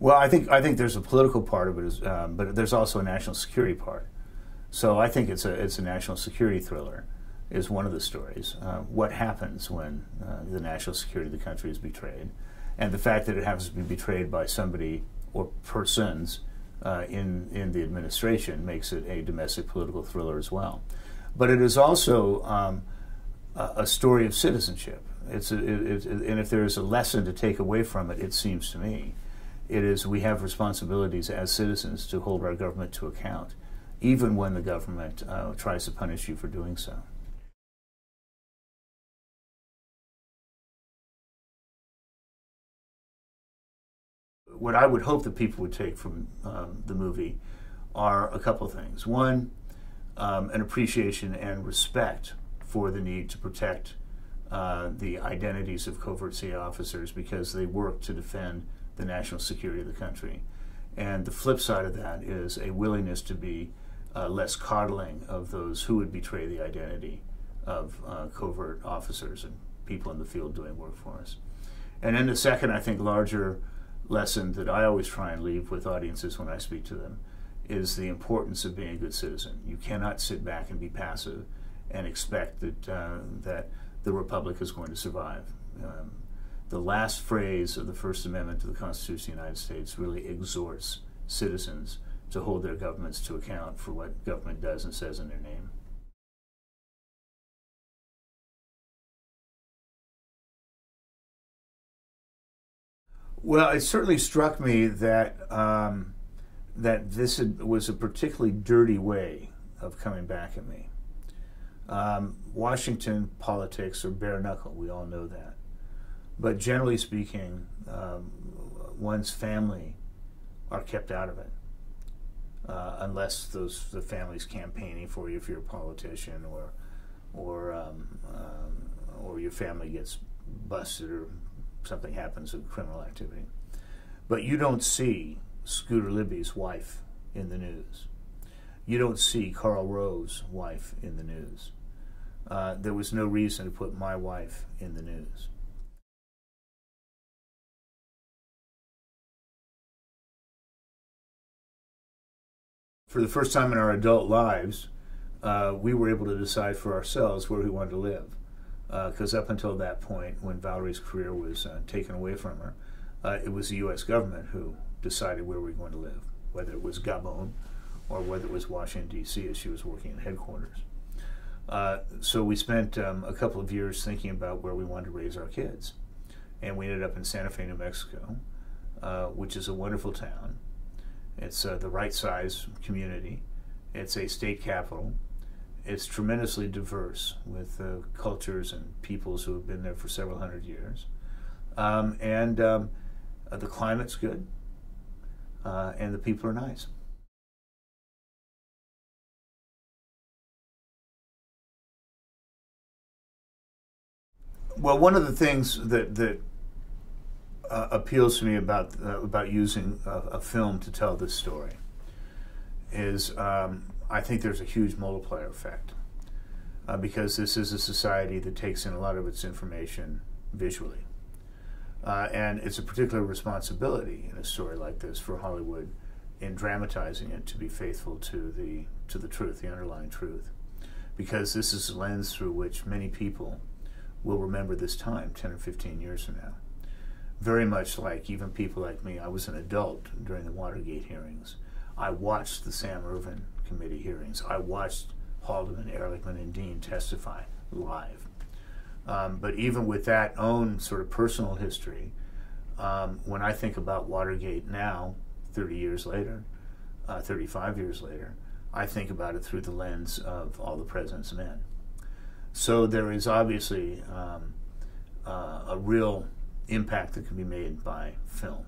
Well, I think there's a political part of it, but there's also a national security part. So I think it's a national security thriller, is one of the stories. What happens when the national security of the country is betrayed, and the fact that it happens to be betrayed by somebody or persons in the administration makes it a domestic political thriller as well. But it is also a story of citizenship. And if there is a lesson to take away from it, it seems to me, it is we have responsibilities as citizens to hold our government to account, even when the government tries to punish you for doing so. What I would hope that people would take from the movie are a couple of things. One, an appreciation and respect for the need to protect the identities of covert CIA officers because they work to defend the national security of the country. And the flip side of that is a willingness to be less coddling of those who would betray the identity of covert officers and people in the field doing work for us. And then the second, I think, larger lesson that I always try and leave with audiences when I speak to them is the importance of being a good citizen. You cannot sit back and be passive and expect that that the Republic is going to survive. The last phrase of the First Amendment to the Constitution of the United States really exhorts citizens to hold their governments to account for what government does and says in their name. Well, it certainly struck me that that this was a particularly dirty way of coming back at me. Washington politics are bare knuckle, we all know that. But generally speaking, one's family are kept out of it, unless the family's campaigning for you if you're a politician, or your family gets busted or something happens with criminal activity. But you don't see Scooter Libby's wife in the news. You don't see Karl Rove's wife in the news. There was no reason to put my wife in the news. For the first time in our adult lives, we were able to decide for ourselves where we wanted to live. Because up until that point, when Valerie's career was taken away from her, it was the U.S. government who decided where we were going to live, whether it was Gabon or whether it was Washington, D.C., as she was working in headquarters. So we spent a couple of years thinking about where we wanted to raise our kids. And we ended up in Santa Fe, New Mexico, which is a wonderful town. It's the right size community. It's a state capital. It's tremendously diverse with cultures and peoples who have been there for several hundred years. The climate's good, and the people are nice. Well, one of the things that appeals to me about using a film to tell this story is I think there's a huge multiplier effect because this is a society that takes in a lot of its information visually. And it's a particular responsibility in a story like this for Hollywood in dramatizing it to be faithful to the truth, the underlying truth. Because this is a lens through which many people will remember this time 10 or 15 years from now. Very much like even people like me. I was an adult during the Watergate hearings. I watched the Sam Ervin committee hearings. I watched Haldeman, Ehrlichman, and Dean testify live. But even with that own sort of personal history, when I think about Watergate now, 30 years later, 35 years later, I think about it through the lens of all the president's men. So there is obviously a real impact that can be made by film.